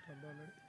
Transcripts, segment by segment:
Start already.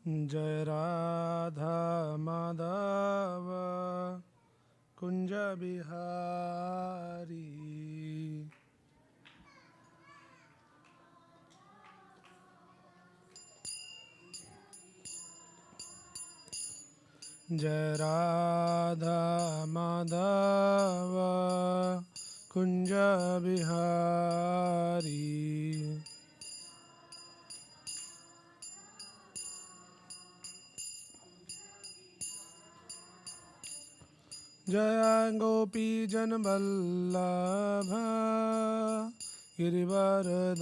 Jai Radha Madhav Kunj Bihari Jai Radha Madhav Kunj Bihari Jai Gopi Jan Vallabh Girivardhari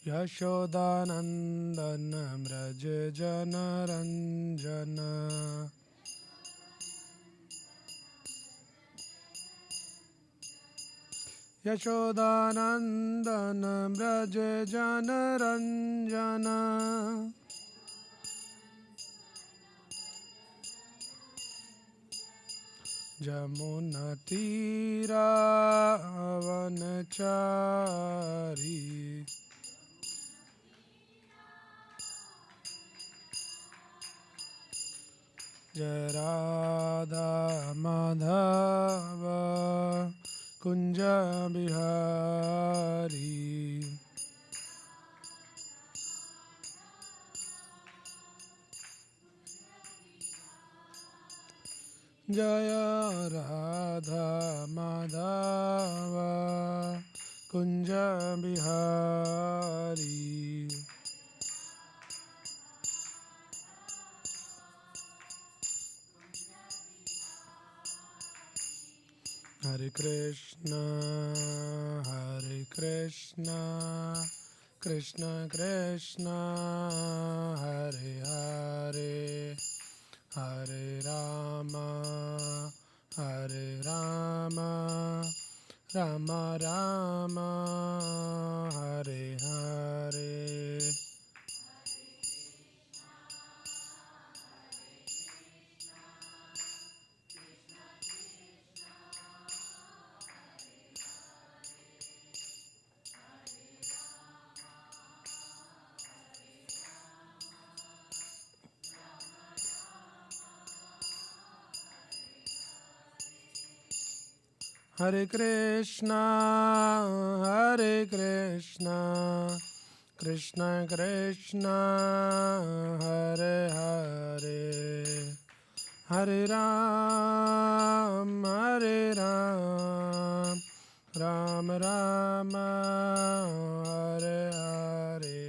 Yashodanandan Vraj Jan Ranjan Yashodanandan Vraj Jan Ranjan Jamuna Tirah वनचारी Jai Radha Madhav Kunj Bihari Jai Radha Madhav Kunj Bihari Hare Krishna Krishna Krishna Hare Hare Hare Ram Ram Ram Hare Hare Hare Krishna Krishna Krishna Hare Hare Hare Ram Ram Ram Hare Hare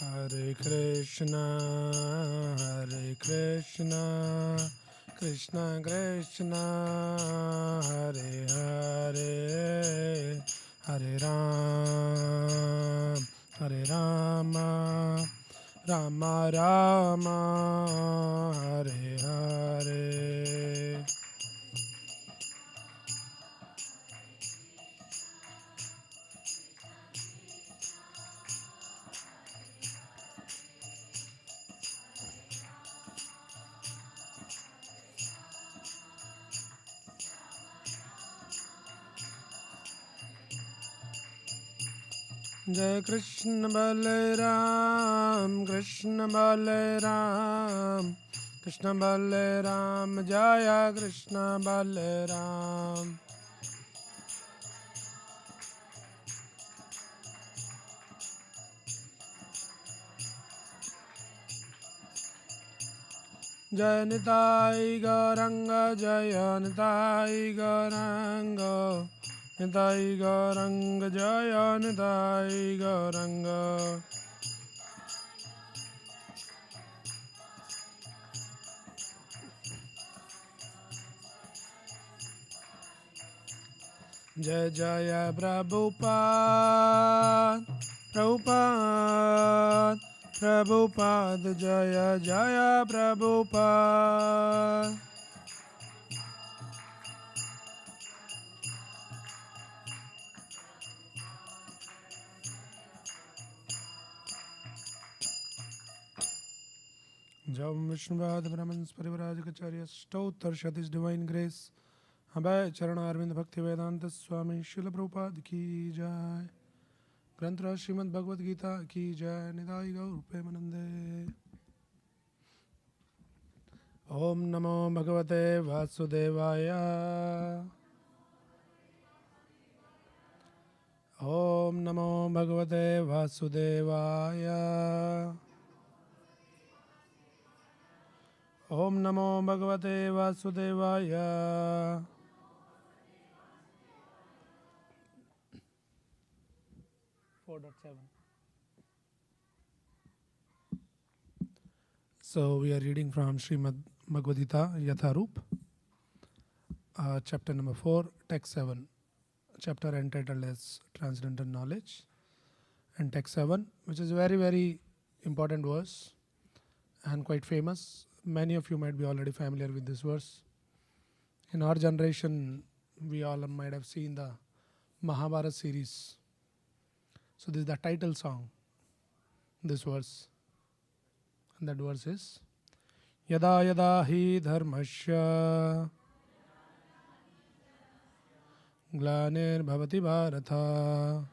Hare Krishna Krishna Krishna Hare Hare Hare Ram Ram Ram Hare Hare Jai Krishna Balaram, Krishna Balaram, Krishna Balaram, Jaya Krishna Balaram. Jai Nitai Gauranga, Jaya Nitai Gauranga, Nitai Gauranga, Jaya Nitai Gauranga. Jai Jaya Prabhupada, Prabhupada, Prabhupada, Jaya Jaya Prabhupada. Jam Vishnuvad Brahmans Parivarajacharya Stoutar Shatish Divine Grace Abhay Charana Arvind Bhakti Vedanta Swami Srila Prabhupada Ki Jai Granthra Srimad Bhagavad Gita Ki Jai Nidai Gaur Premanande. Om Namo Bhagavate Vasudevaya. Om Namo Bhagavate Vasudevaya. Om Namo Bhagavate Vasudevaya. So we are reading from Srimad Bhagavad Gita Yatharup, chapter number 4, text 7. Chapter entitled as Transcendental Knowledge, and text 7, which is a very, very important verse and quite famous. Many of you might be already familiar with this verse. In our generation, we all might have seen the Mahabharata series. So this is the title song, this verse. And that verse is Yada yada hi dharmasya Glanir bhavati bharata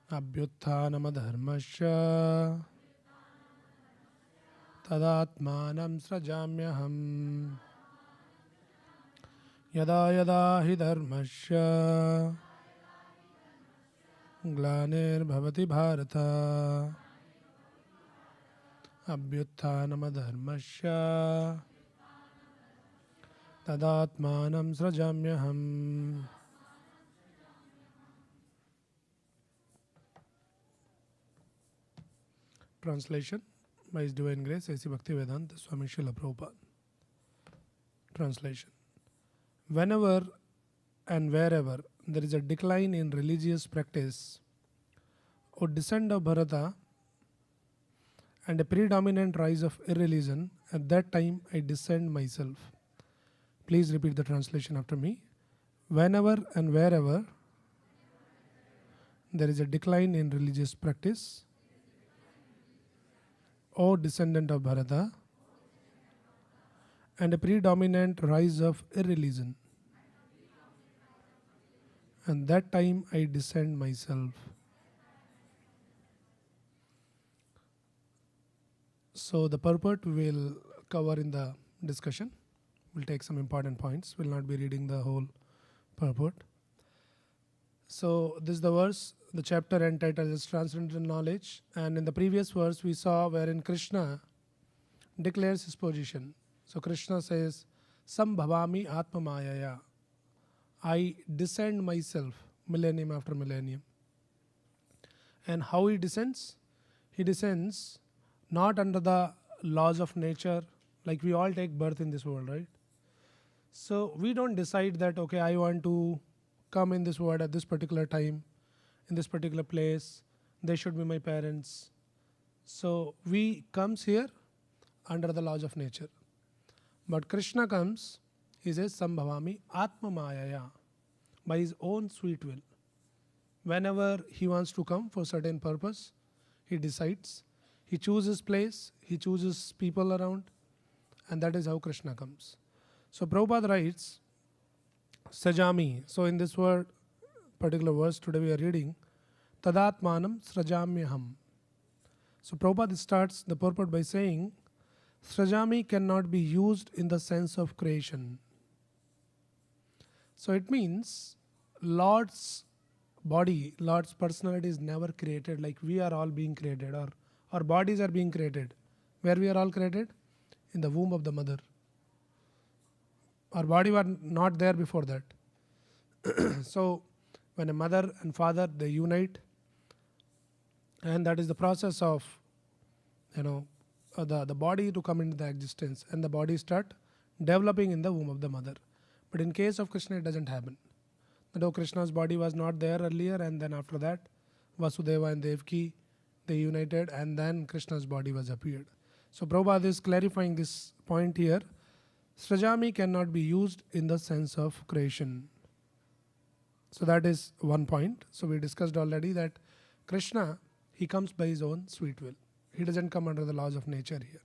Abhyutthanam dharmasya Tadatmanam srajamyaham Yada yada hi dharmasya Glanir bhavati bharata Abhyutthanam dharmasya Tadatmanam srajamyaham. Translation by His Divine Grace A.C. Bhaktivedanta Swami Srila Prabhupada. Translation. Whenever and wherever there is a decline in religious practice or descent of Bharata and a predominant rise of irreligion, at that time I descend myself. Please repeat the translation after me. Whenever and wherever there is a decline in religious practice, O descendant of Bharata, and a predominant rise of irreligion, and that time I descend myself. So the purport we will cover in the discussion. We'll take some important points. We'll not be reading the whole purport. So this is the verse, the chapter entitled is Transcendental Knowledge. And in the previous verse we saw wherein Krishna declares his position. So Krishna says, Sambhavami Atma Mayaya. I descend myself millennium after millennium. And how he descends? He descends not under the laws of nature, like we all take birth in this world, right? So we don't decide that, okay, I want to come in this world at this particular time, in this particular place, they should be my parents. So we comes here under the laws of nature. But Krishna comes, he says, Sambhavami Atma Mayaya, by his own sweet will. Whenever he wants to come for certain purpose, he decides, he chooses place, he chooses people around, and that is how Krishna comes. So Prabhupada writes, Sajami. So in this word, particular verse today we are reading, tadatmanam srajamyaham. So Prabhupada starts the purport by saying, Srajami cannot be used in the sense of creation. So it means Lord's body, Lord's personality is never created like we are all being created, or our bodies are being created. Where we are all created? In the womb of the mother. Our body was not there before that. So when a mother and father, they unite, and that is the process of, the body to come into the existence, and the body start developing in the womb of the mother. But in case of Krishna, it doesn't happen. Though Krishna's body was not there earlier, and then after that, Vasudeva and Devaki, they united, and then Krishna's body was appeared. So Prabhupada is clarifying this point here. Srajami cannot be used in the sense of creation. So that is one point. So we discussed already that Krishna, he comes by his own sweet will. He doesn't come under the laws of nature here.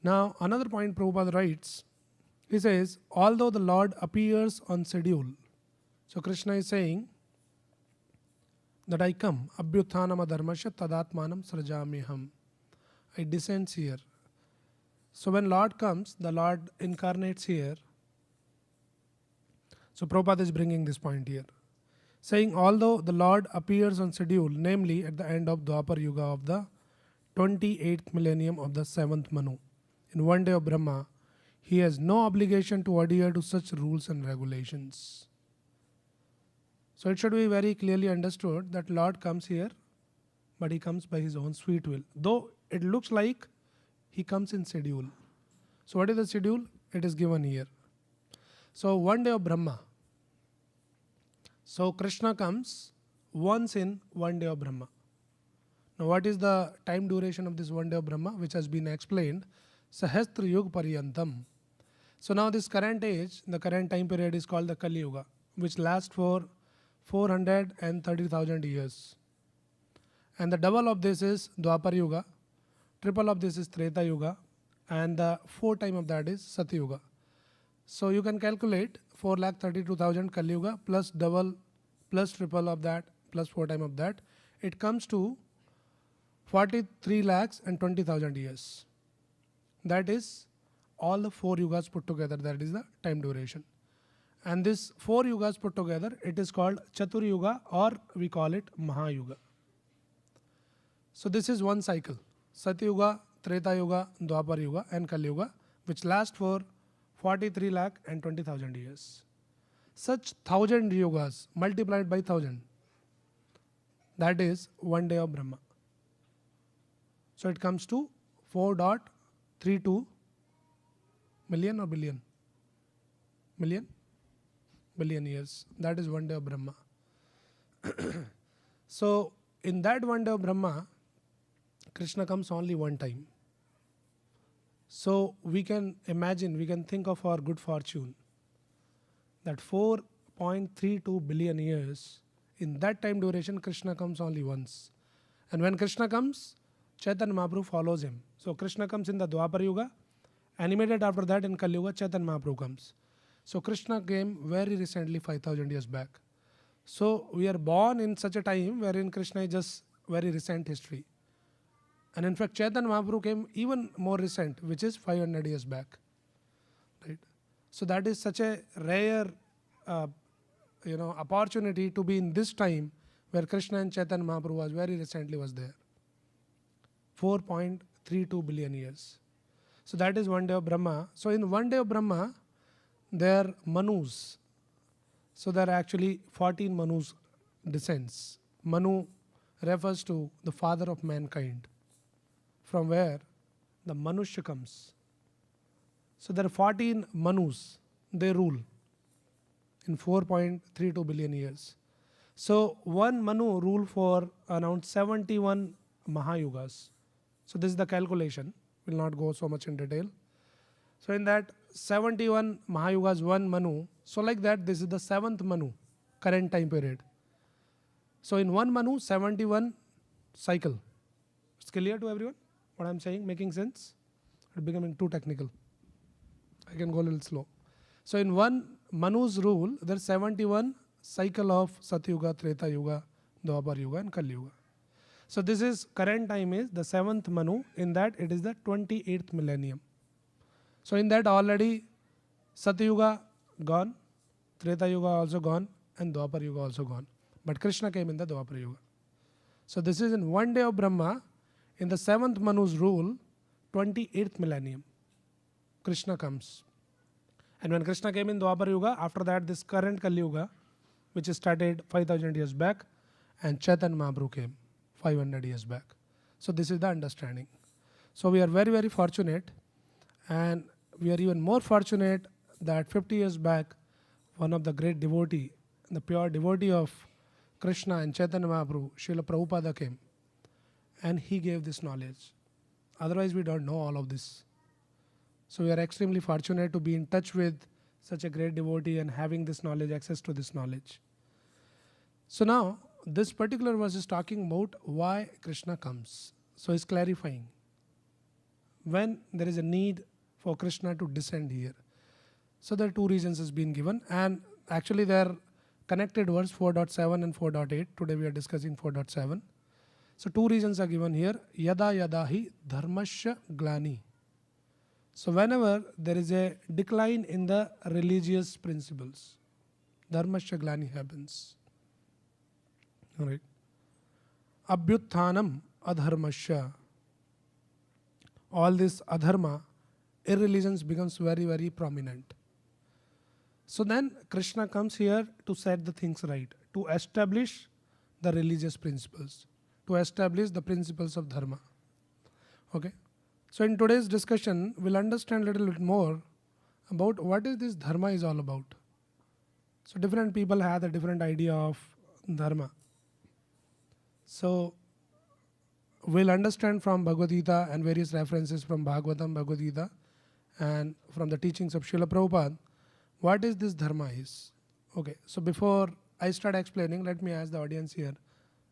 Now another point Prabhupada writes, he says, although the Lord appears on schedule. So Krishna is saying that I come, abhyuthanam adharmasya tadatmanam srajamyaham. I descends here. So when Lord comes, the Lord incarnates here. So Prabhupada is bringing this point here, saying although the Lord appears on schedule, namely at the end of Dwapar Yuga of the 28th millennium of the 7th Manu, in one day of Brahma, he has no obligation to adhere to such rules and regulations. So it should be very clearly understood that Lord comes here, but he comes by his own sweet will. Though it looks like he comes in schedule. So what is the schedule? It is given here. So one day of Brahma. So Krishna comes once in one day of Brahma. Now what is the time duration of this one day of Brahma, which has been explained? Sahastra Yug Paryantam. So now this current age, the current time period is called the Kali Yuga, which lasts for 430,000 years. And the double of this is Dwapar Yuga, triple of this is Treta Yuga, and the fourth time of that is Satya Yuga. So you can calculate 4,32,000 Kali Yuga plus double plus triple of that plus four time of that. It comes to 43,20,000 years. That is all the four yugas put together. That is the time duration. And this four yugas put together, it is called Chatur Yuga, or we call it Mahayuga. So this is one cycle. Satya Yuga, Treta Yuga, Dwapar Yuga and Kali Yuga, which last for 43,20,000 years. Such 1,000 yugas multiplied by 1,000, that is one day of Brahma. So it comes to 4.32 million or billion? Million? Billion years. That is one day of Brahma. So in that one day of Brahma, Krishna comes only one time. So we can imagine, we can think of our good fortune that 4.32 billion years, in that time duration, Krishna comes only once. And when Krishna comes, Chaitanya Mahaprabhu follows him. So Krishna comes in the Dwapar Yuga, and immediately after that in Kali Yuga, Chaitanya Mahaprabhu comes. So Krishna came very recently, 5,000 years back. So we are born in such a time wherein Krishna is just very recent history. And in fact, Chaitanya Mahaprabhu came even more recent, which is 500 years back. Right? So that is such a rare opportunity to be in this time where Krishna and Chaitanya Mahaprabhu was very recently was there. 4.32 billion years. So that is one day of Brahma. So in one day of Brahma, there are Manus. So there are actually 14 Manus descends. Manu refers to the father of mankind, from where the Manusya comes. So there are 14 Manus. They rule in 4.32 billion years. So one Manu rule for around 71 Mahayugas. So this is the calculation. Will not go so much in detail. So in that 71 Mahayugas, one Manu. So like that, this is the 7th Manu, current time period. So in one Manu, 71 cycle. It's clear to everyone what I'm saying? Making sense? It's becoming too technical. I can go a little slow. So in one Manu's rule, there's 71 cycle of Satya Yuga, Treta Yuga, Dwapar Yuga and Kali Yuga. So this is current time is the 7th Manu, in that it is the 28th millennium. So in that already Satyuga gone, Treta Yuga also gone, and Dwapar Yuga also gone. But Krishna came in the Dwapar Yuga. So this is in one day of Brahma, in the 7th Manu's rule, 28th millennium, Krishna comes. And when Krishna came in Dwapar Yuga, after that this current Kali Yuga, which started 5000 years back, and Chaitanya Mahaprabhu came 500 years back. So this is the understanding. So we are very, very fortunate, and we are even more fortunate that 50 years back, one of the great devotee, the pure devotee of Krishna and Chaitanya Mahaprabhu, Srila Prabhupada came, and he gave this knowledge. Otherwise we don't know all of this. So we are extremely fortunate to be in touch with such a great devotee and having this knowledge, access to this knowledge. So now, this particular verse is talking about why Krishna comes. So he's clarifying when there is a need for Krishna to descend here. So there are two reasons has been given, and actually they are connected verse 4.7 and 4.8. Today we are discussing 4.7. So two reasons are given here. Yada yada hi dharmasya glani. So whenever there is a decline in the religious principles, dharmasya glani happens. Alright. Abhyutthanam adharmasya. All this adharma, irreligions becomes very, very prominent. So then Krishna comes here to set the things right, to establish the religious principles, to establish the principles of dharma. Okay. So in today's discussion, we'll understand a little bit more about what is this dharma is all about. So different people have a different idea of dharma. So we'll understand from Bhagavad Gita and various references from Bhagavatam, Bhagavad Gita, and from the teachings of Srila Prabhupada, what is this dharma is. Okay, so before I start explaining, let me ask the audience here,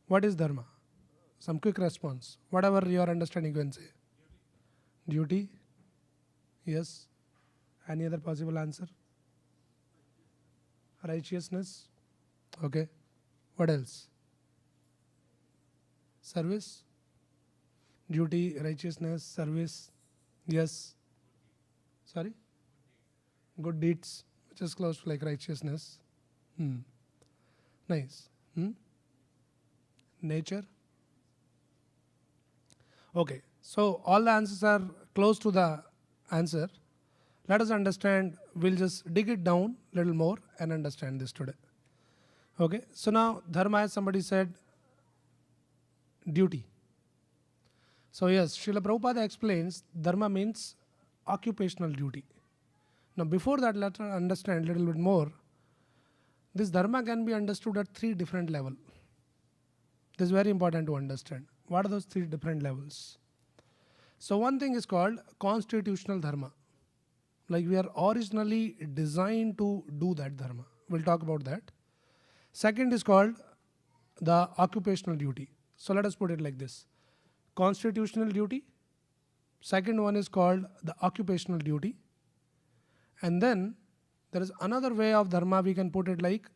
what is dharma? Some quick response. Whatever your understanding you can say. Duty? Yes. Any other possible answer? Righteousness? Okay. What else? Service? Duty, righteousness, service. Yes. Sorry? Good deeds, which is close to like righteousness. Nice. Nature? Okay. So all the answers are close to the answer. Let us understand, we'll just dig it down a little more and understand this today. Okay. So now dharma, as somebody said, duty. So yes, Srila Prabhupada explains dharma means occupational duty. Now before that, let us understand a little bit more. This dharma can be understood at 3 different levels. This is very important to understand. What are those 3 different levels? So one thing is called constitutional dharma. Like we are originally designed to do that dharma. We'll talk about that. Second is called the occupational duty. So let us put it like this. Constitutional duty. Second one is called the occupational duty. And then there is another way of dharma, we can put it like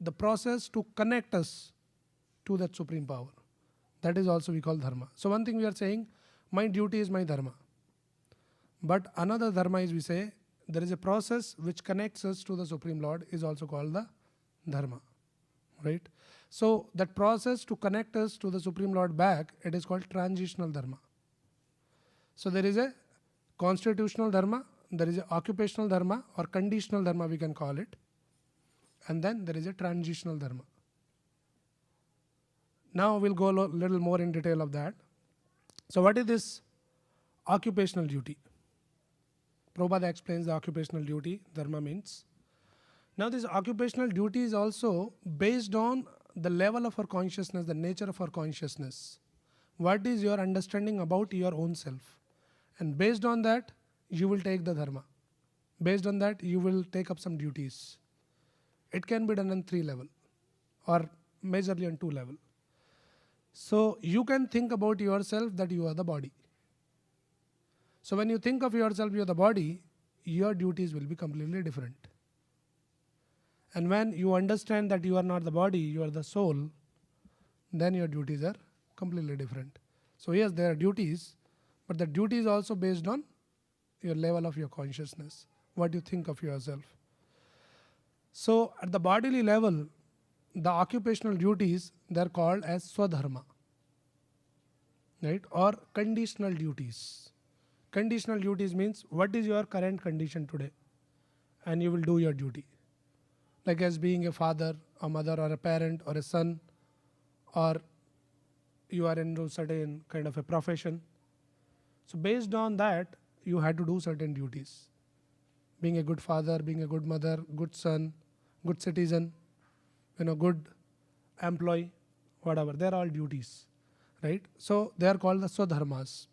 the process to connect us to that supreme power. That is also we call dharma. So one thing we are saying, my duty is my dharma. But another dharma is we say, there is a process which connects us to the Supreme Lord is also called the dharma. Right? So that process to connect us to the Supreme Lord back, it is called transitional dharma. So there is a constitutional dharma, there is a occupational dharma or conditional dharma we can call it. And then there is a transitional dharma. Now we'll go a little more in detail of that. So what is this occupational duty? Prabhupada explains the occupational duty, dharma means. Now this occupational duty is also based on the level of our consciousness, the nature of our consciousness. What is your understanding about your own self? And based on that, you will take the dharma. Based on that, you will take up some duties. It can be done on 3 levels or majorly on 2 levels. So you can think about yourself that you are the body. So when you think of yourself, you are the body, your duties will be completely different. And when you understand that you are not the body, you are the soul, then your duties are completely different. So yes, there are duties, but the duty is also based on your level of your consciousness, what you think of yourself. So at the bodily level, the occupational duties, they're called as swadharma, right? Or conditional duties. Conditional duties means what is your current condition today, and you will do your duty. Like as being a father, a mother, or a parent, or a son, or you are into certain kind of a profession. So based on that, you had to do certain duties. Being a good father, being a good mother, good son, good citizen, good employee, whatever. They're all duties, right? So they are called the swadharmas.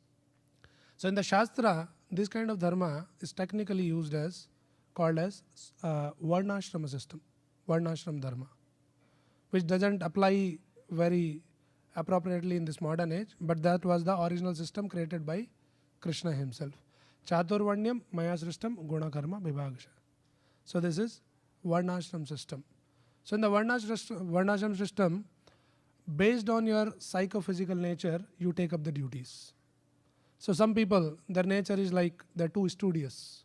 So in the Shastra, this kind of dharma is technically used as, called as varnashrama system, varnashram dharma, which doesn't apply very appropriately in this modern age, but that was the original system created by Krishna himself. Chaturvanyam maya srishtam guna karma vibhagasha. So this is varnashram system. So in the varnashram system, based on your psychophysical nature, you take up the duties. So some people, their nature is like they're too studious,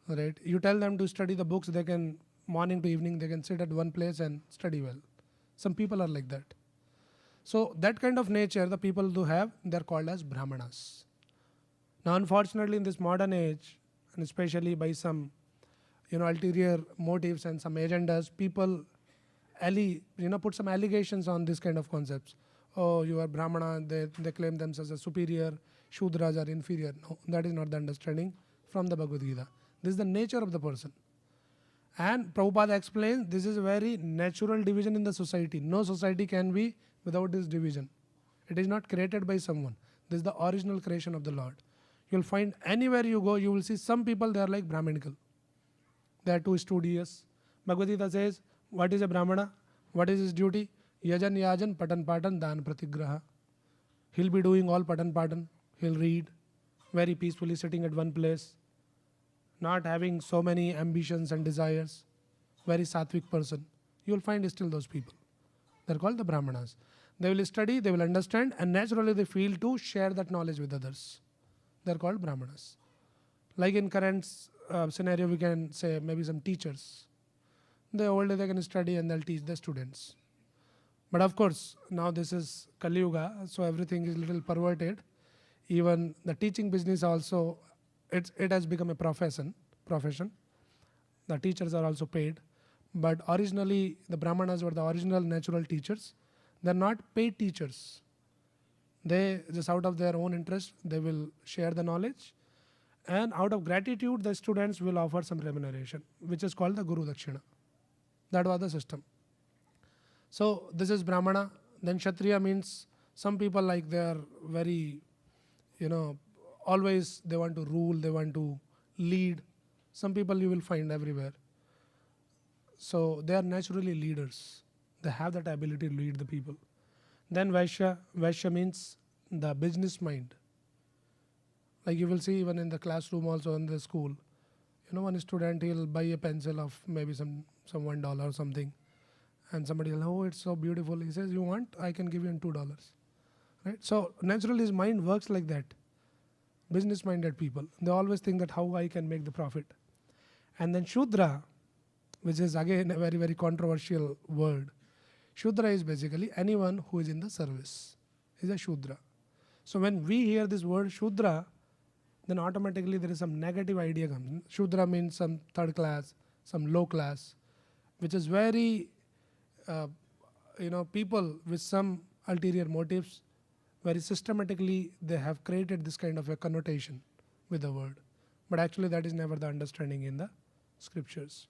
right? You tell them to study the books, they can, morning to evening, they can sit at one place and study well. Some people are like that. So that kind of nature the people do have, they're called as brahmanas. Now unfortunately in this modern age, and especially by some ulterior motives and some agendas, people put some allegations on this kind of concepts. Oh, you are Brahmana, they claim themselves as superior, Shudras are inferior. No, that is not the understanding from the Bhagavad Gita. This is the nature of the person. And Prabhupada explains this is a very natural division in the society. No society can be without this division. It is not created by someone. This is the original creation of the Lord. You will find anywhere you go, you will see some people, they are like Brahminical. They are too studious. Bhagavad Gita says, what is a Brahmana? What is his duty? Yajan yajan patan patan dan pratigraha. He'll be doing all patan patan. He'll read very peacefully sitting at one place, not having so many ambitions and desires. Very sattvic person. You will find still those people. They're called the Brahmanas. They will study, they will understand, and naturally they feel to share that knowledge with others. They're called Brahmanas. Like in current scenario, we can say maybe some teachers. They older, they can study and they'll teach the students. But of course, now this is Kali Yuga, so everything is a little perverted. Even the teaching business also, it has become a profession. The teachers are also paid. But originally, the Brahmanas were the original natural teachers. They're not paid teachers. They, just out of their own interest, they will share the knowledge. And out of gratitude, the students will offer some remuneration, which is called the Guru Dakshina. That was the system. So this is Brahmana. Then Kshatriya means some people like they are very, always they want to rule, they want to lead. Some people you will find everywhere. So they are naturally leaders. They have that ability to lead the people. Then Vaishya. Vaishya means the business mind. Like you will see even in the classroom also in the school. One student, he'll buy a pencil of maybe some $1 or something. And somebody will, oh, it's so beautiful. He says, you want? I can give you $2. Right? So naturally his mind works like that. Business-minded people. They always think that how I can make the profit. And then Shudra, which is again a very, very controversial word. Shudra is basically anyone who is in the service. Is a Shudra. So when we hear this word Shudra, then automatically there is some negative idea comes. Shudra means some third class, some low class, which is very, people with some ulterior motives, very systematically they have created this kind of a connotation with the word. But actually that is never the understanding in the scriptures.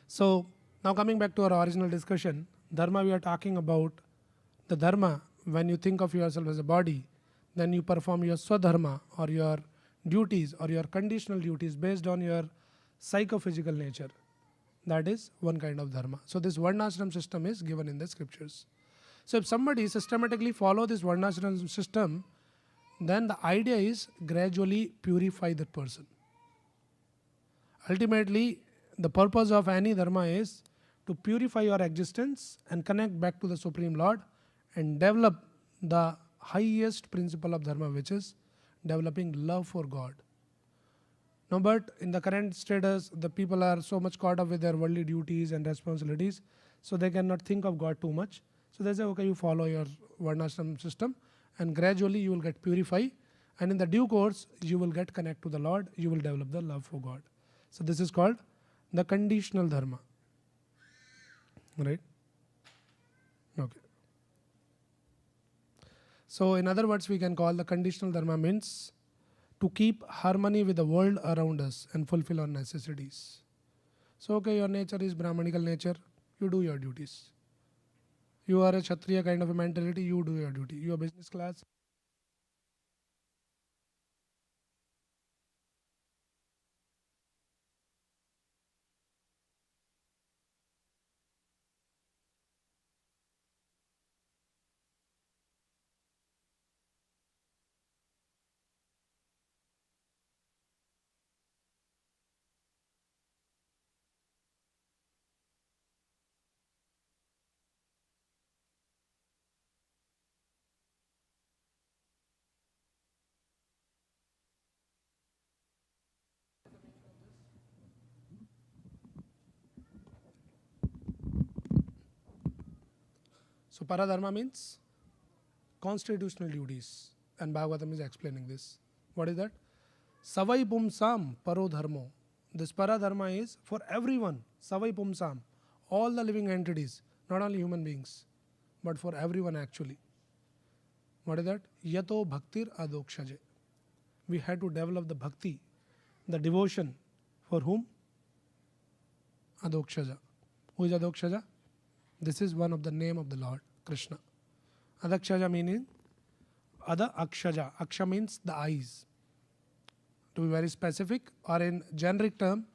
So now coming back to our original discussion, dharma we are talking about, the dharma, when you think of yourself as a body, then you perform your swadharma or your duties or your conditional duties based on your psychophysical nature. That is one kind of dharma. So this varnashram system is given in the scriptures. So if somebody systematically follow this varnashram system, then the idea is gradually purify that person. Ultimately, the purpose of any dharma is to purify your existence and connect back to the Supreme Lord and develop the highest principle of dharma, which is developing love for God. Now, but in the current status, the people are so much caught up with their worldly duties and responsibilities, so they cannot think of God too much. So they say, okay, you follow your varnashram system, and gradually you will get purified, and in the due course, you will get connect to the Lord, you will develop the love for God. So this is called the conditional dharma. Right? Okay. So in other words, we can call the conditional dharma means to keep harmony with the world around us and fulfill our necessities. So okay, your nature is Brahmanical nature, you do your duties. You are a Kshatriya kind of a mentality, you do your duty. You are business class. So paradharma means constitutional duties, and Bhagavatam is explaining this. What is that? Savai pumsam paro dharmo. This paradharma is for everyone. Savai pumsam. All the living entities, not only human beings, but for everyone actually. What is that? Yato bhaktir adokshaje. We had to develop the bhakti, the devotion. For whom? Adokshaja. Who is Adokshaja? This is one of the name of the Lord, Krishna. Adakshaja meaning Ada Akshaja. Aksha means the eyes. To be very specific, or in generic term,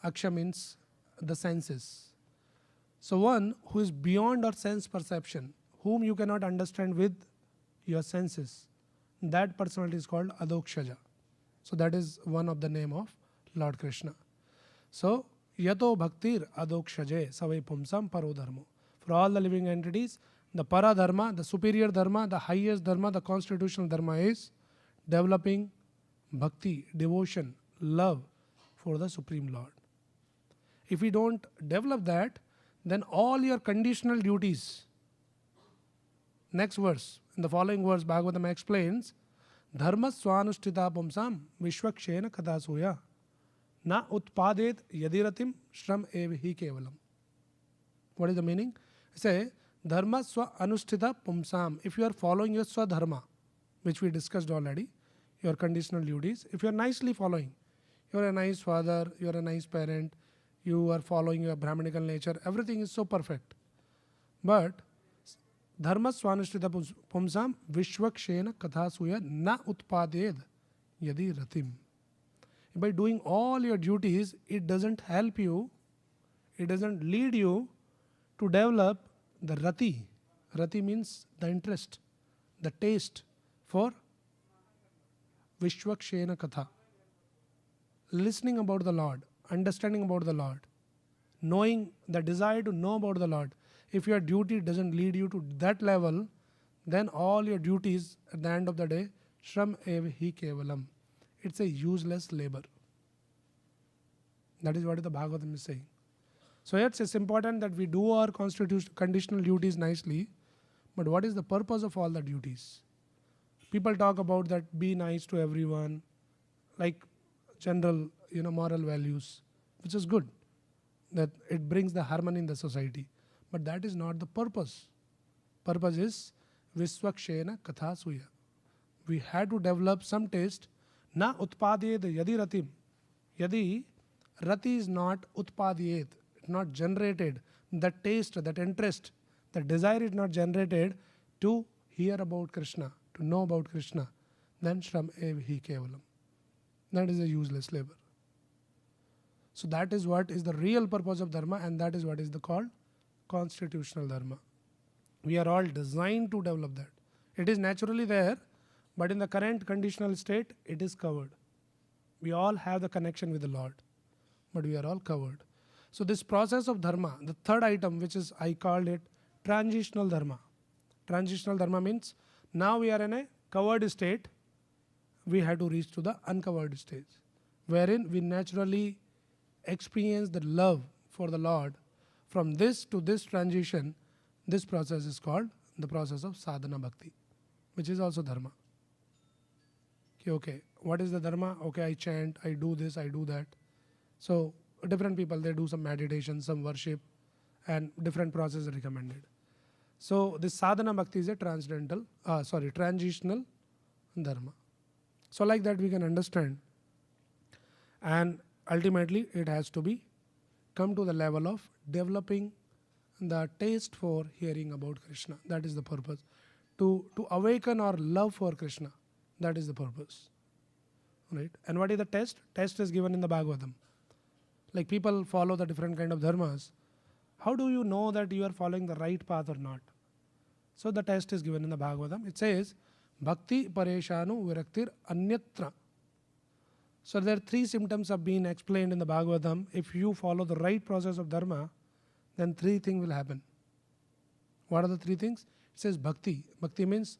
Aksha means the senses. So one who is beyond our sense perception, whom you cannot understand with your senses, that personality is called Adokshaja. So that is one of the name of Lord Krishna. So Yato Bhaktir Adokshaje Savai Pumsam Paro Dharmo. For all the living entities, the para dharma, the superior dharma, the highest dharma, the constitutional dharma is developing bhakti, devotion, love for the Supreme Lord. If we don't develop that, then all your conditional duties. Next verse, in the following verse, Bhagavatam explains, Dharma swanushtita pumsam vishwakshena katasuya na utpadet yadiratim shram evhi kevalam. What is the meaning? Say, Dharma swa anushtita pumsam. If you are following your swadharma, which we discussed already, your conditional duties, if you are nicely following, you are a nice father, you are a nice parent, you are following your Brahmanical nature, everything is so perfect. But Dharma swanushtita pumsam vishwakshena kathasuya na utpaded yadi ratim. By doing all your duties, it doesn't help you, it doesn't lead you to develop the rati. Rati means the interest, the taste for Vishwakshena Katha. Listening about the Lord, understanding about the Lord, knowing the desire to know about the Lord. If your duty doesn't lead you to that level, then all your duties at the end of the day, Shram ev hi kevalam. It's a useless labor. That is what the Bhagavatam is saying. So yes, it's important that we do our conditional duties nicely, but what is the purpose of all the duties? People talk about that be nice to everyone, like general, moral values, which is good, that it brings the harmony in the society. But that is not the purpose. Purpose is Viswakshena Katha Suya. We had to develop some taste. Na utpadiyed yadi ratim. Yadi rati is not utpadiyed, not generated. That taste, that interest, that desire is not generated to hear about Krishna, to know about Krishna. Then Shram ev hi kevalam. That is a useless labor. So that is what is the real purpose of dharma, and that is what is called constitutional dharma. We are all designed to develop that. It is naturally there, but in the current conditional state, it is covered. We all have the connection with the Lord, but we are all covered. So this process of dharma, the third item, which is I called it transitional dharma. Transitional dharma means now we are in a covered state, we have to reach to the uncovered stage, wherein we naturally experience the love for the Lord. From this to this transition, this process is called the process of sadhana bhakti, which is also dharma. Okay, what is the dharma? Okay, I chant, I do this, I do that. So different people, they do some meditation, some worship, and different process are recommended. So this sadhana bhakti is a transitional dharma. So like that we can understand, and ultimately it has to be come to the level of developing the taste for hearing about Krishna. That is the purpose. To awaken our love for Krishna. That is the purpose. Right? And what is the test? Test is given in the Bhagavatam. Like people follow the different kind of dharmas. How do you know that you are following the right path or not? So the test is given in the Bhagavatam. It says, Bhakti Pareshanu Viraktir Anyatra. So there are three symptoms have been explained in the Bhagavatam. If you follow the right process of dharma, then three things will happen. What are the three things? It says bhakti. Bhakti means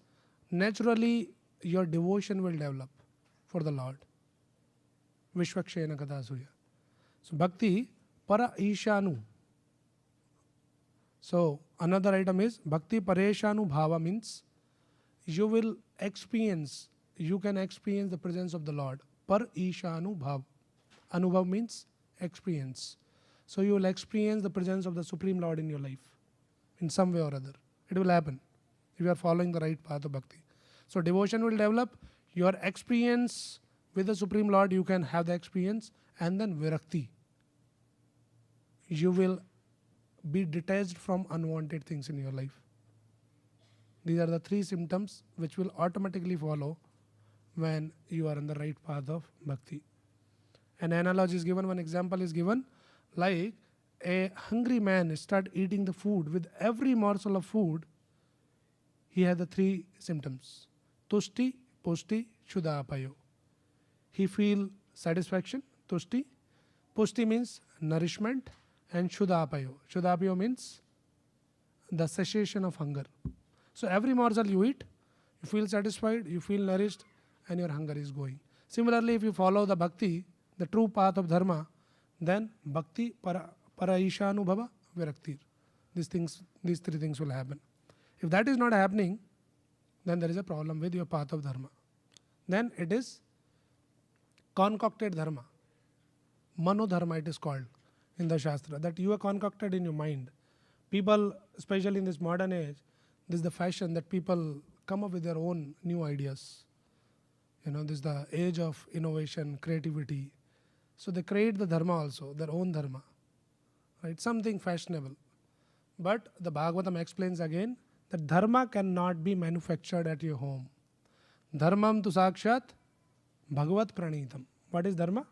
naturally your devotion will develop for the Lord. Vishwakshena Kadasuya. So bhakti para ishanu. So another item is bhakti pareshanu bhava means you will experience, you can experience the presence of the Lord. Par ishanu bhav. Anubhav means experience. So you will experience the presence of the Supreme Lord in your life in some way or other. It will happen if you are following the right path of bhakti. So devotion will develop, your experience with the Supreme Lord, you can have the experience, and then virakti. You will be detached from unwanted things in your life. These are the three symptoms which will automatically follow when you are on the right path of bhakti. An analogy is given, one example is given, like a hungry man start eating the food. With every morsel of food, he had the three symptoms. Tushti, pushti, shuddhapayo. He feel satisfaction, tushti. Pushti means nourishment, and shuddhapayo. Shuddhapayo means the cessation of hunger. So every morsel you eat, you feel satisfied, you feel nourished, and your hunger is going. Similarly, if you follow the bhakti, the true path of dharma, then bhakti para ishanubhava viraktir. These three things will happen. If that is not happening, then there is a problem with your path of dharma. Then it is concocted dharma. Mano dharma it is called in the Shastra, that you are concocted in your mind. People, especially in this modern age, this is the fashion that people come up with their own new ideas. This is the age of innovation, creativity. So they create the dharma also, their own dharma. Right? Something fashionable. But the Bhagavatam explains again that dharma cannot be manufactured at your home. Dharmam tu sakshat bhagavat pranitam. What is dharma?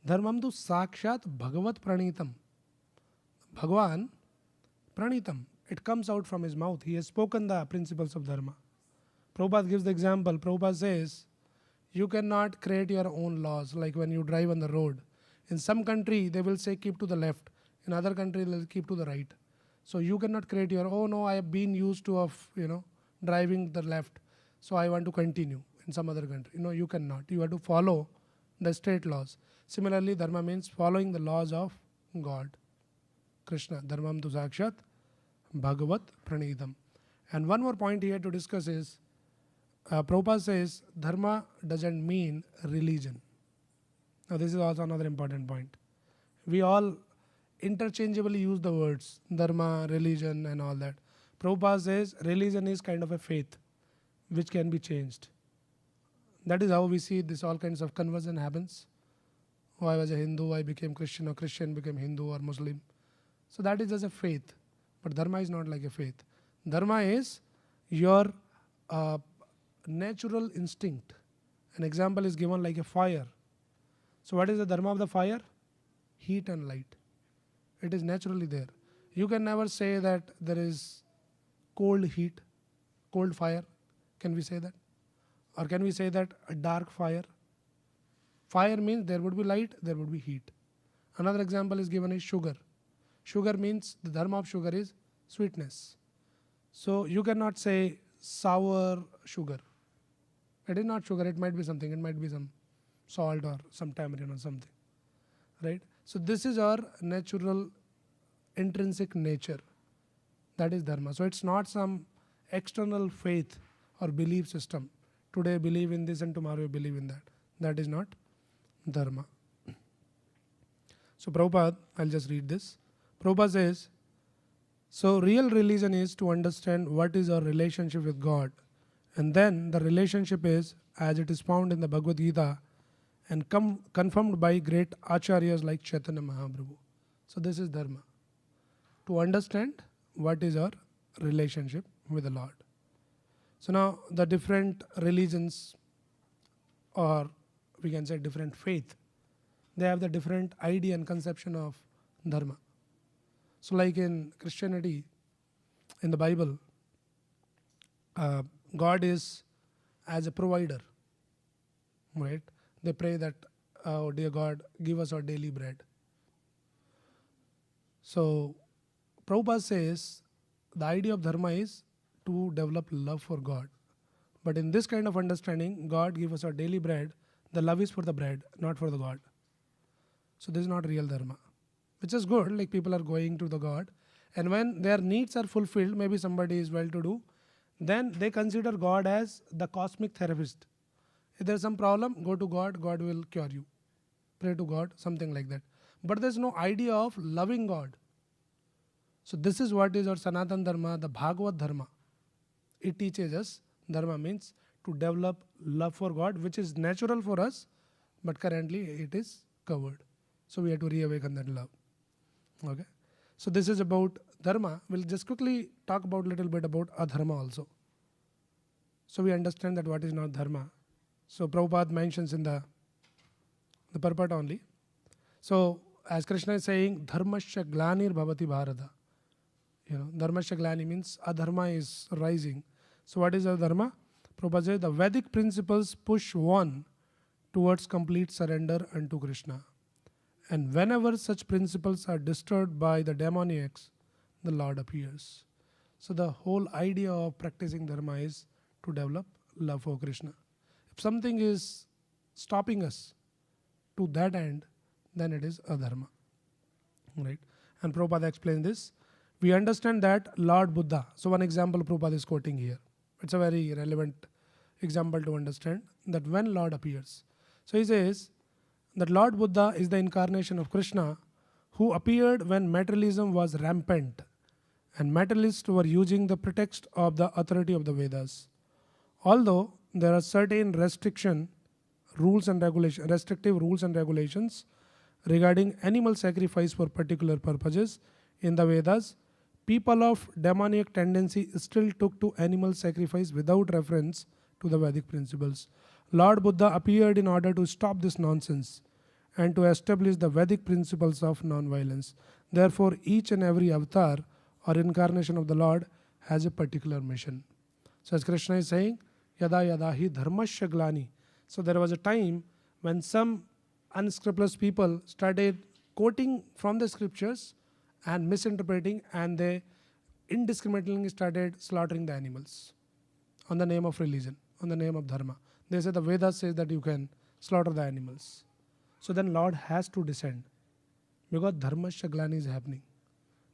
Dharmam tu sakshat bhagavat pranitam. Bhagavan pranitam. It comes out from his mouth. He has spoken the principles of dharma. Prabhupada gives the example. Prabhupada says, you cannot create your own laws, like when you drive on the road. In some country, they will say keep to the left. In other country, they will keep to the right. So you cannot create your, oh no, I have been used to driving the left, so I want to continue in some other country. No, you cannot. You have to follow the state laws. Similarly, dharma means following the laws of God. Krishna, dharmam tu sakshat bhagavat pranidam. And one more point here to discuss is, Prabhupada says dharma doesn't mean religion. Now this is also another important point. We all interchangeably use the words dharma, religion and all that. Prabhupada says religion is kind of a faith which can be changed. That is how we see this all kinds of conversion happens. Oh, I was a Hindu, I became Christian, or Christian became Hindu or Muslim. So that is just a faith. But dharma is not like a faith. Dharma is your natural instinct. An example is given like a fire. So what is the dharma of the fire? Heat and light. It is naturally there. You can never say that there is cold heat, cold fire. Can we say that? Or can we say that a dark fire? Fire means there would be light, there would be heat. Another example is given is sugar. Sugar means the dharma of sugar is sweetness. So you cannot say sour sugar. It is not sugar, it might be something, it might be some salt or some tamarind or something. Right? So this is our natural intrinsic nature. That is dharma. So it's not some external faith or belief system. Today I believe in this and tomorrow I believe in that. That is not dharma. So Prabhupada, I'll just read this. Prabhupada says, so real religion is to understand what is our relationship with God. And then the relationship is as it is found in the Bhagavad Gita and confirmed by great acharyas like Chaitanya Mahaprabhu. So this is dharma. To understand what is our relationship with the Lord. So now the different religions, or we can say different faith, they have the different idea and conception of dharma. So like in Christianity, in the Bible, God is as a provider, right? They pray that, oh dear God, give us our daily bread. So Prabhupada says the idea of dharma is to develop love for God. But in this kind of understanding, God give us our daily bread, the love is for the bread, not for the God. So this is not real dharma, which is good, like people are going to the God, and when their needs are fulfilled, maybe somebody is well to do, then they consider God as the cosmic therapist. If there is some problem, go to God, God will cure you. Pray to God, something like that. But there is no idea of loving God. So this is what is our Sanatana Dharma, the Bhagavad Dharma. It teaches us, dharma means to develop love for God, which is natural for us, but currently it is covered. So we have to reawaken that love. Okay. So this is about dharma. We'll just quickly talk about a little bit about adharma also. So we understand that what is not dharma. So Prabhupada mentions in the purport only. So as Krishna is saying, dharmasya glanir bhavati bharata. Dharmasya glani means adharma is rising. So what is adharma? Prabhupada says the Vedic principles push one towards complete surrender unto Krishna. And whenever such principles are disturbed by the demoniacs, the Lord appears. So the whole idea of practicing dharma is to develop love for Krishna. If something is stopping us to that end, then it is adharma. Right? And Prabhupada explains this. We understand that Lord Buddha, so one example Prabhupada is quoting here. It's a very relevant example to understand that when Lord appears. So he says that Lord Buddha is the incarnation of Krishna who appeared when materialism was rampant and materialists were using the pretext of the authority of the Vedas. Although there are certain restrictive rules and regulations regarding animal sacrifice for particular purposes in the Vedas, people of demoniac tendency still took to animal sacrifice without reference to the Vedic principles. Lord Buddha appeared in order to stop this nonsense and to establish the Vedic principles of non-violence. Therefore, each and every avatar or incarnation of the Lord has a particular mission. So as Krishna is saying, yada yada hi dharmasya glani. So there was a time when some unscrupulous people started quoting from the scriptures and misinterpreting, and they indiscriminately started slaughtering the animals on the name of religion, on the name of dharma. They say the Vedas says that you can slaughter the animals. So then Lord has to descend because dharmasya glani is happening.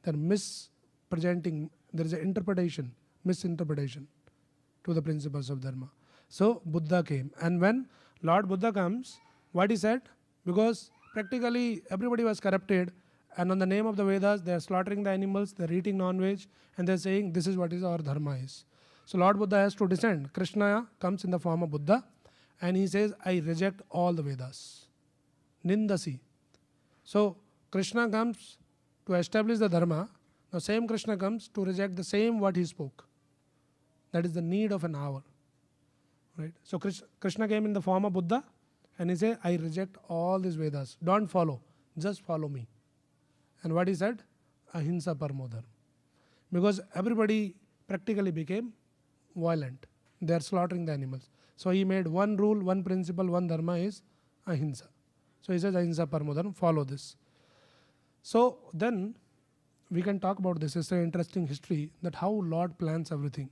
They're mispresenting, there is an misinterpretation to the principles of dharma. So Buddha came, and when Lord Buddha comes, what he said? Because practically everybody was corrupted, and on the name of the Vedas, they are slaughtering the animals, they are eating non-veg, and they are saying this is what is our dharma is. So Lord Buddha has to descend. Krishna comes in the form of Buddha, and he says, I reject all the Vedas. Nindasi. So Krishna comes to establish the dharma. Now same Krishna comes to reject the same what he spoke. That is the need of an hour. Right? So Krishna came in the form of Buddha, and he said, I reject all these Vedas. Don't follow. Just follow me. And what he said? Ahimsa paramo dharma. Because everybody practically became violent. They are slaughtering the animals. So he made one rule, one principle, one dharma is ahimsa. So he says ahimsa paramo dharma, follow this. So then we can talk about this. It's an interesting history that how Lord plans everything.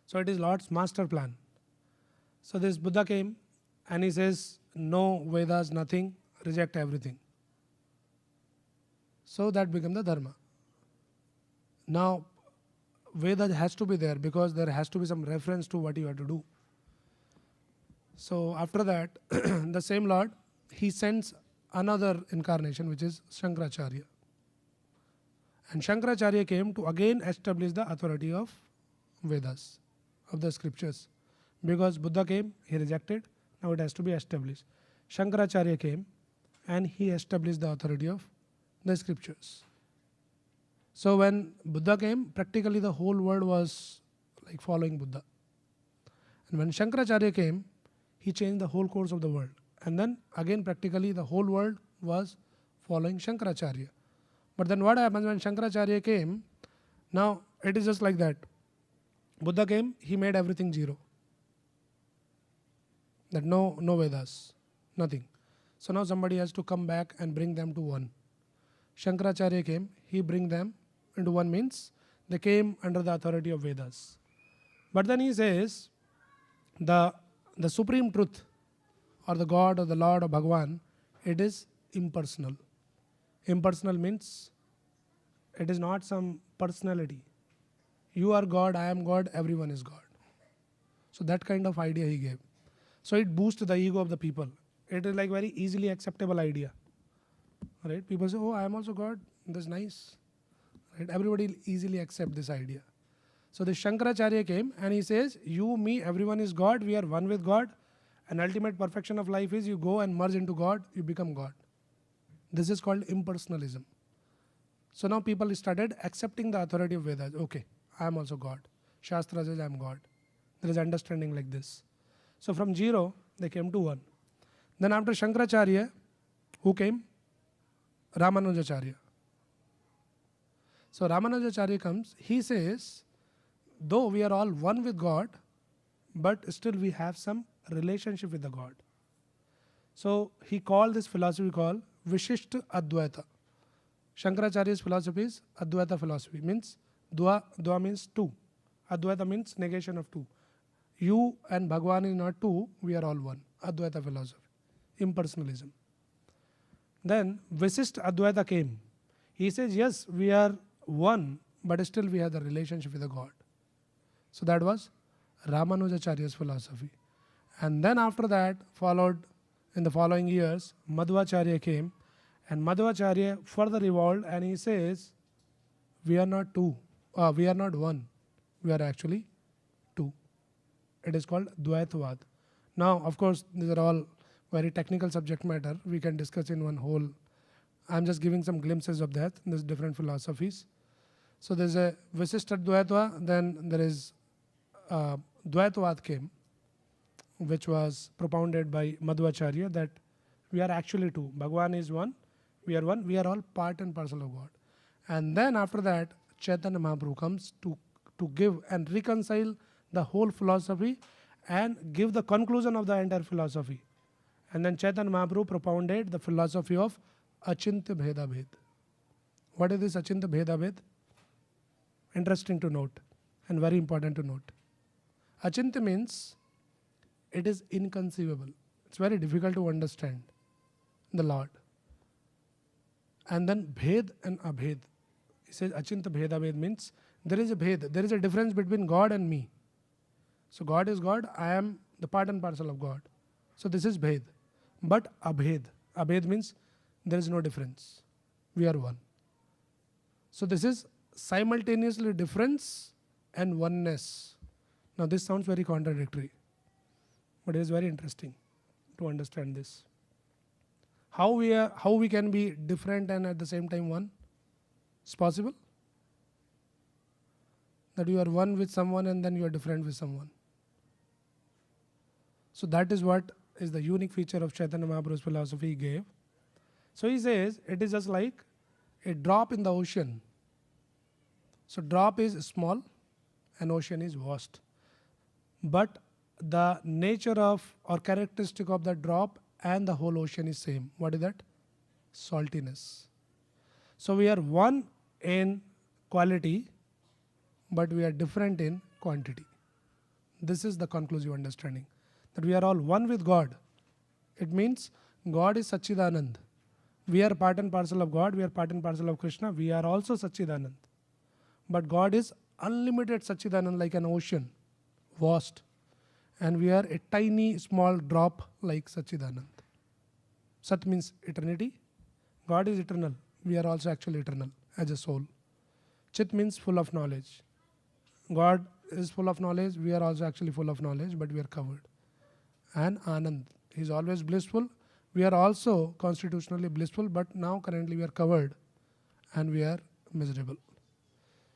So it is Lord's master plan. So this Buddha came and he says, no Vedas, nothing, reject everything. So that became the Dharma. Now Veda has to be there because there has to be some reference to what you have to do. So after that, the same Lord, he sends another incarnation, which is Shankaracharya. And Shankaracharya came to again establish the authority of Vedas, of the scriptures. Because Buddha came, he rejected, now it has to be established. Shankaracharya came and he established the authority of the scriptures. So when Buddha came, practically the whole world was like following Buddha. And when Shankaracharya came, he changed the whole course of the world. And then again practically the whole world was following Shankaracharya. But then what happens when Shankaracharya came? Now it is just like that. Buddha came, he made everything zero. That no Vedas, nothing. So now somebody has to come back and bring them to one. Shankaracharya came, he bring them into one means they came under the authority of Vedas. But then he says the supreme truth or the God or the Lord or Bhagwan, it is impersonal. Impersonal means it is not some personality. You are God, I am God, everyone is God. So that kind of idea he gave. So it boosts the ego of the people. It is like very easily acceptable idea. Right? People say, oh, I am also God. That's nice. Right? Everybody easily accept this idea. So the Shankaracharya came and he says, you, me, everyone is God. We are one with God. And ultimate perfection of life is you go and merge into God, you become God. This is called impersonalism. So now people started accepting the authority of Vedas. Okay, I am also God. Shastra says I am God. There is understanding like this. So from zero, they came to one. Then after Shankaracharya, who came? Ramanujacharya. So Ramanujacharya comes, he says, though we are all one with God, but still we have some relationship with the God. So he called this philosophy called Vishishta Advaita. Shankaracharya's philosophy is Advaita philosophy. Means Dua means two. Advaita means negation of two. You and Bhagwan is not two, we are all one. Advaita philosophy. Impersonalism. Then Visishta Advaita came. He says, yes, we are one, but still we have the relationship with the God. So that was Ramanujacharya's philosophy. And then after that, followed in the following years, Madhvacharya came, and Madhvacharya further evolved, and he says, we are not two, we are not one, we are actually two. It is called Dvaitavad. Now, of course, these are all very technical subject matter. We can discuss in one whole. I'm just giving some glimpses of that. There's different philosophies. So there's a Visishta Dvaitva, then there is Dvaitvad came, which was propounded by Madhvacharya, that we are actually two. Bhagwan is one, we are all part and parcel of God. And then after that, Chaitanya Mahaprabhu comes to give and reconcile the whole philosophy and give the conclusion of the entire philosophy. And then Chaitanya Mahaprabhu propounded the philosophy of Achintya Bheda Bhed. What is this Achintya Bheda Bhed? Interesting to note and very important to note. Achintya means it is inconceivable. It's very difficult to understand the Lord. And then Bhed and Abhed. He says Achintya Bheda Bhed means there is a Bhed, there is a difference between God and me. So God is God, I am the part and parcel of God. So this is Bhed. But Abhed. Abhed means there is no difference. We are one. So this is simultaneously difference and oneness. Now this sounds very contradictory, but it is very interesting to understand this. How we can be different and at the same time one? It's possible that you are one with someone and then you are different with someone. So that is what is the unique feature of Chaitanya Mahaprabhu's philosophy he gave. So he says it is just like a drop in the ocean. So drop is small and ocean is vast. But the nature of or characteristic of the drop and the whole ocean is same. What is that? Saltiness. So we are one in quality, but we are different in quantity. This is the conclusive understanding, that we are all one with God. It means God is Satchidanand. We are part and parcel of God, we are part and parcel of Krishna, we are also Satchidanand. But God is unlimited Satchidanand, like an ocean, vast. And we are a tiny small drop like Satchidanand. Sat means eternity. God is eternal. We are also actually eternal as a soul. Chit means full of knowledge. God is full of knowledge. We are also actually full of knowledge, but we are covered. And Anand, he is always blissful. We are also constitutionally blissful, but now currently we are covered and we are miserable.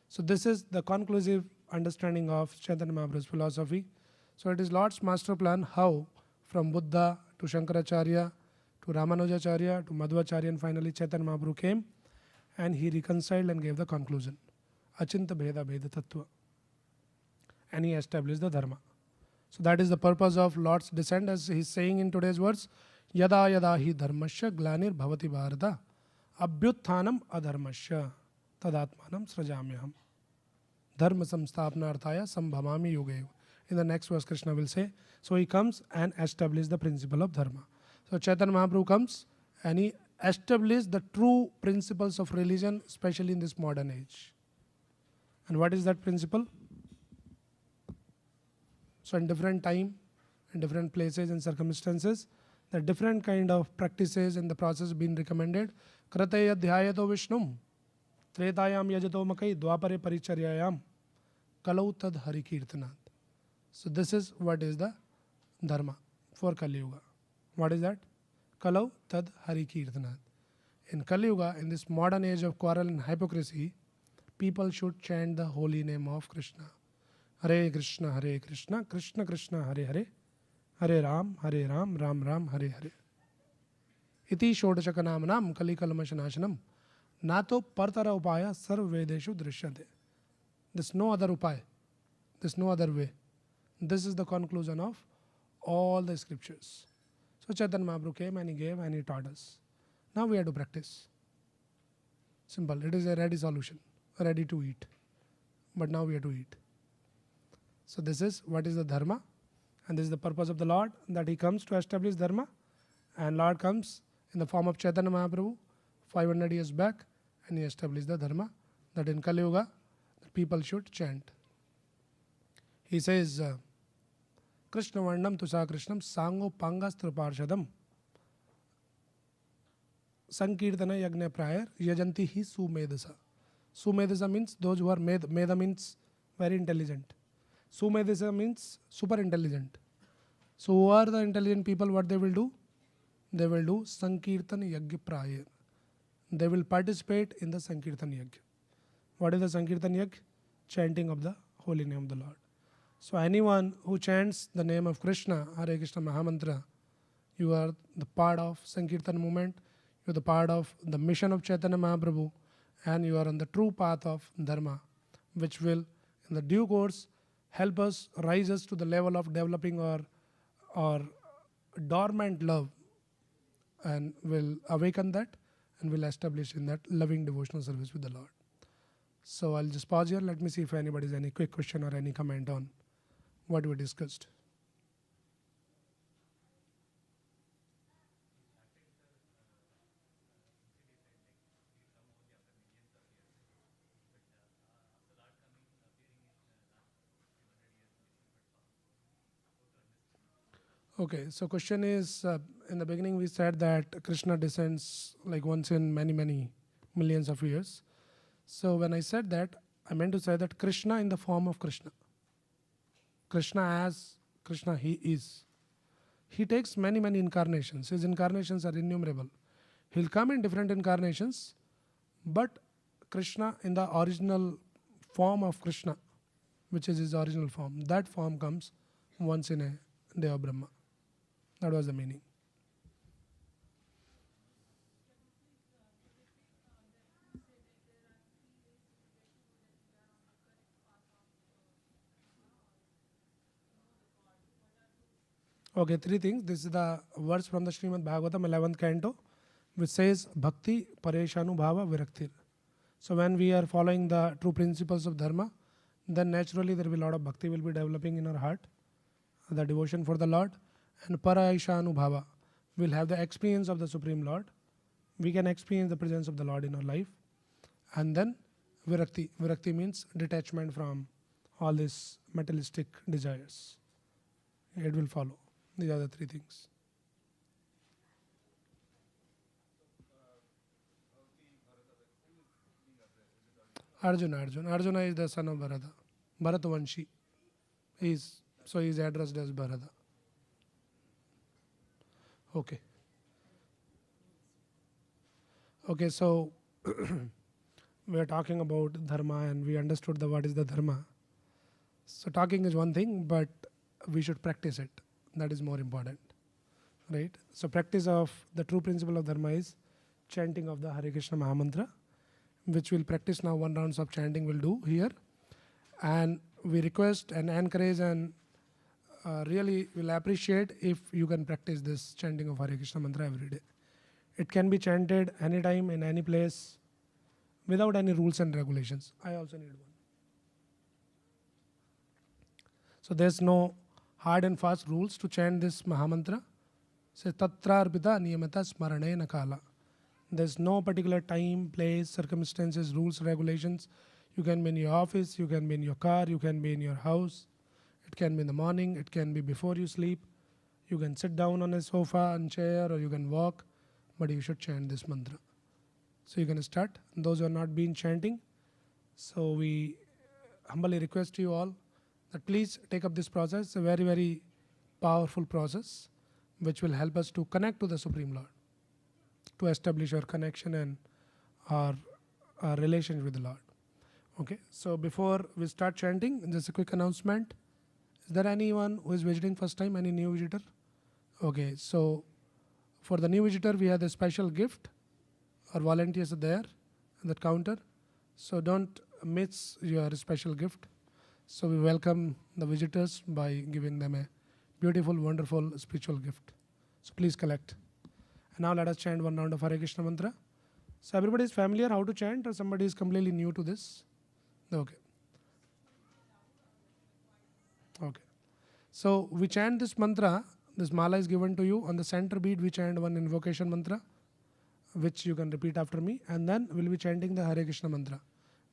So this is the conclusive understanding of Chaitanya Mahaprabhu's philosophy. So it is Lord's master plan how from Buddha to Shankaracharya to Ramanujacharya to Madhvacharya and finally Chaitanya Mahaprabhu came and he reconciled and gave the conclusion. Achinta Bheda Bheda Tattva. And he established the Dharma. So that is the purpose of Lord's descent, as he is saying in today's words. Yada yada hi dharmasya glanir bhavati bharata abhyutthanam adharmasya tadatmanam srajamyaham dharma samstapnarthaya sambhamami yuge. In the next verse Krishna will say, so he comes and establishes the principle of dharma. So Chaitanya Mahaprabhu comes and he established the true principles of religion, especially in this modern age. And what is that principle? So in different time, in different places and circumstances, the different kind of practices in the process been recommended. Krataya dhyayato vishnum, tretayam yajato makai, dwapare paricharyayam, kalau tad hari kirtanat. So this is what is the dharma for Kali Yuga. What is that? Kalau tad hari kirtanat. In Kali Yuga, in this modern age of quarrel and hypocrisy, people should chant the holy name of Krishna. Hare Krishna, Krishna Krishna, Hare Hare, Hare Ram, Ram Ram, Hare Hare. Iti Shodashakanamanam Kali Kalmashanashanam Nato Partara Upaya Sarv Vedeshu Drishyate. There's no other upaya. There's no other way. This is the conclusion of all the scriptures. So Chaitanya Mahaprabhu came and he gave and he taught us. Now we have to practice. Simple. It is a ready solution, ready to eat. But now we have to eat. So this is what is the dharma, and this is the purpose of the Lord, that he comes to establish dharma, and Lord comes in the form of Chaitanya Mahaprabhu 500 years back and he established the dharma, that in Kali Yuga the people should chant. He says, Krishna Varnam Tusa Krishnam Sango Pangastra Parshadam Sankirtana Yagna Prayer Yajanti Hi Sumedasa. Sumedasa means those who are Meda means very intelligent. Sumedasa means super intelligent. So who are the intelligent people? What they will do? They will do Sankirtan Yagya Prayer. They will participate in the Sankirtan Yagya. What is the Sankirtan Yagya? Chanting of the holy name of the Lord. So anyone who chants the name of Krishna, Hare Krishna Mahamantra, you are the part of Sankirtan movement, you are the part of the mission of Chaitanya Mahaprabhu, and you are on the true path of Dharma, which will in the due course help us rise us to the level of developing our dormant love, and will awaken that and will establish in that loving devotional service with the Lord. So I'll just pause here. Let me see if anybody has any quick question or any comment on what we discussed. Okay, so question is, in the beginning we said that Krishna descends like once in many millions of years. So when I said that, I meant to say that Krishna in the form of Krishna. Krishna as Krishna he is. He takes many incarnations. His incarnations are innumerable. He'll come in different incarnations, but Krishna in the original form of Krishna, which is his original form, that form comes once in a day of Brahma. That was the meaning. Okay, three things. This is the verse from the Srimad Bhagavatam, 11th canto. which says Bhakti Pareshanubhava Viraktir. So when we are following the true principles of Dharma, then naturally there will be a lot of bhakti will be developing in our heart, the devotion for the Lord, and Paraishanubhava will have the experience of the Supreme Lord. We can experience the presence of the Lord in our life. And then Virakti. Virakti means detachment from all these materialistic desires. It will follow. These are the three things. Arjuna is the son of Bharata. Bharatvanshi. He is addressed as Bharata. Okay. Okay, so we are talking about dharma and we understood what is the dharma. So talking is one thing, but we should practice it. That is more important, right? So practice of the true principle of dharma is chanting of the Hare Krishna Mahamantra, which we'll practice now. 1 round of chanting we'll do here. And we request and encourage and really will appreciate if you can practice this chanting of Hare Krishna mantra every day. It can be chanted anytime, in any place, without any rules and regulations. I also need one. So there's no hard and fast rules to chant this Mahamantra. Say Tatrarpita Niyamata Smarane Nakala. There's no particular time, place, circumstances, rules, regulations. You can be in your office, you can be in your car, you can be in your house. It can be in the morning, it can be before you sleep. You can sit down on a sofa and chair, or you can walk, but you should chant this mantra. So you can start. Those who have not been chanting, so we humbly request you all that please take up this process. It's a very, very powerful process which will help us to connect to the Supreme Lord, to establish our connection and our relation with the Lord. Okay, so before we start chanting, just a quick announcement. Is there anyone who is visiting first time, any new visitor? Okay, so for the new visitor, we have a special gift. Our volunteers are there at that counter. So don't miss your special gift. So we welcome the visitors by giving them a beautiful, wonderful spiritual gift. So please collect. And now let us chant 1 round of Hare Krishna mantra. So everybody is familiar how to chant, or somebody is completely new to this? Okay. Okay. So we chant this mantra. This mala is given to you. On the center bead, we chant one invocation mantra, which you can repeat after me. And then we'll be chanting the Hare Krishna mantra,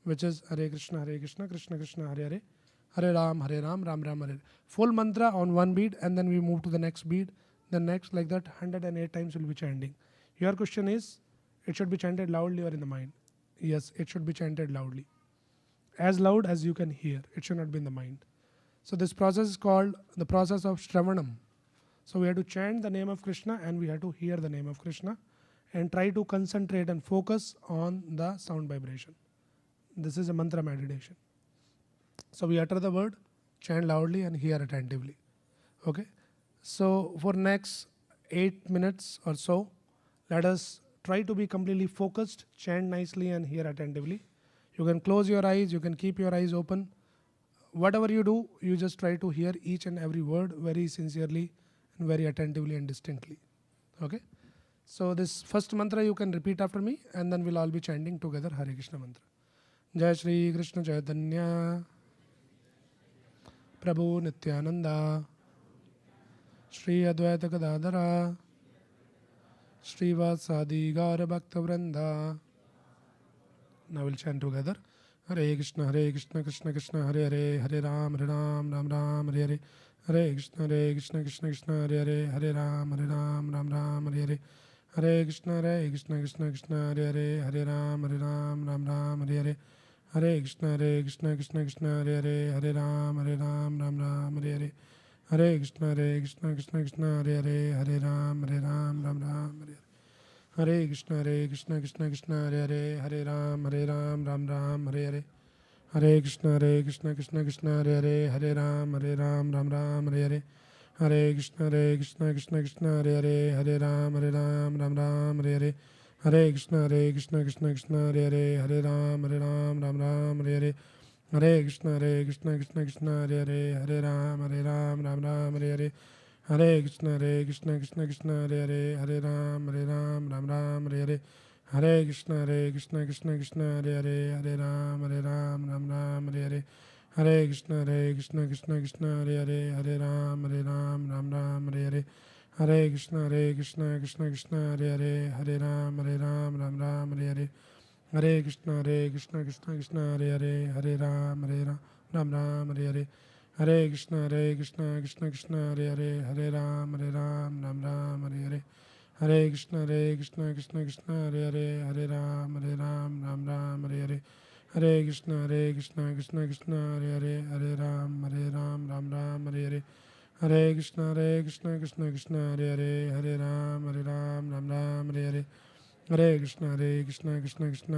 which is Hare Krishna, Krishna Krishna, Hare Hare, Hare Ram, Ram Ram, Hare. Full mantra on one bead, and then we move to the next bead. Then next, like that, 108 times we'll be chanting. Your question is, it should be chanted loudly or in the mind? Yes, it should be chanted loudly. As loud as you can hear. It should not be in the mind. So this process is called the process of Shravanam. So we have to chant the name of Krishna and we have to hear the name of Krishna and try to concentrate and focus on the sound vibration. This is a mantra meditation. So we utter the word, chant loudly and hear attentively. Okay. So for next 8 minutes or so, let us try to be completely focused, chant nicely and hear attentively. You can close your eyes, you can keep your eyes open. Whatever you do, you just try to hear each and every word very sincerely and very attentively and distinctly. Okay. So this first mantra you can repeat after me, and then we'll all be chanting together Hare Krishna mantra. Jai Shri Krishna Chaitanya Prabhu Nityananda Shri Advaita Gadadhara Shri Vasadi Gaura Bhakta Vrinda. Now we'll chant together. Hare Krishna Krishna Krishna Hare Hare, Hare Ram Ram Ram Hare Hare, Hare Krishna Krishna Krishna Hare Hare, Hare Ram Ram Hare Hare, Hare Krishna Krishna Hare Hare, Hare Ram Ram Hare Hare, Hare Krishna Krishna Hare Hare, Hare Ram Ram Hare Hare, Hare Krishna Krishna Hare Hare, Hare Ram Ram Hare Hare. Hare Krishna Krishna Hare Hare, Hare Ram Ram Hare Hare, Hare Krishna Krishna Hare Hare, Hare Ram Ram Hare Hare, Hare Krishna Krishna Hare Hare, Hare Ram Ram Hare Hare, Hare Krishna Krishna Hare Hare, Hare Ram Ram Hare Hare, Hare Krishna Krishna Hare Hare, Hare Ram Ram Hare Hare, Hare Krishna Krishna Krishna Hare Hare Hare Ram Ram Ram Hare Hare Hare Krishna Krishna Krishna Hare Hare Hare Ram Ram Hare Hare Hare Krishna Krishna Krishna Hare Hare Hare Ram Ram Hare Hare Hare Krishna Krishna Krishna Hare Hare Hare Ram Ram Hare Hare Hare Krishna Krishna Krishna Hare Hare Hare Ram Ram Hare Hare Hare Krishna Krishna Krishna Hare Hare Hare Ram Ram Hare Hare Hare Krishna Krishna Krishna Hare Hare Hare Ram Ram Hare Hare Hare Krishna Krishna Krishna Hare Hare Hare Ram Ram Hare Hare Hare Krishna Krishna Krishna Hare Hare Hare Ram Ram Hare Hare Hare Krishna Krishna Krishna Krishna